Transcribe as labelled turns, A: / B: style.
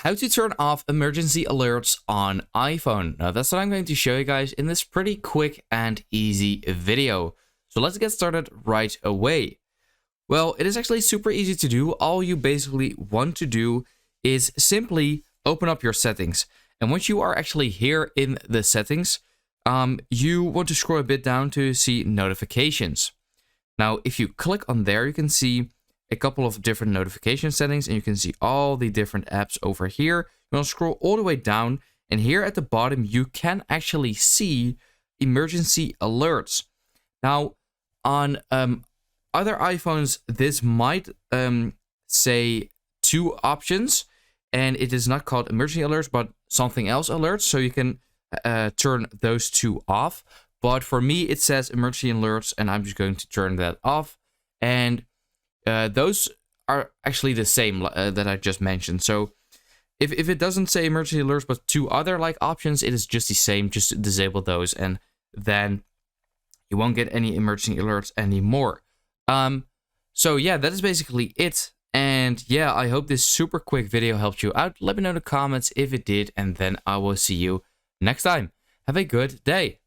A: How to turn off emergency alerts on iPhone. Now that's what I'm going to show you guys in this pretty quick and easy video. So let's get started right away. Well, it is actually super easy to do. All you basically want to do is simply open up your settings. And once you are actually here in the settings, you want to scroll a bit down to see notifications. Now, if you click on there, you can see a couple of different notification settings, and you can see all the different apps over here. You want to scroll all the way down, and here at the bottom, you can actually see emergency alerts. Now, on other iPhones, this might say two options, and it is not called emergency alerts, but something else alerts. So you can turn those two off. But for me, it says emergency alerts, and I'm just going to turn that off. And those are actually the same that I just mentioned. So if it doesn't say emergency alerts, but two other like options, it is just the same. Just disable those, and then you won't get any emergency alerts anymore. So yeah, that is basically it. And yeah, I hope this super quick video helped you out. Let me know in the comments if it did, and then I will see you next time. Have a good day.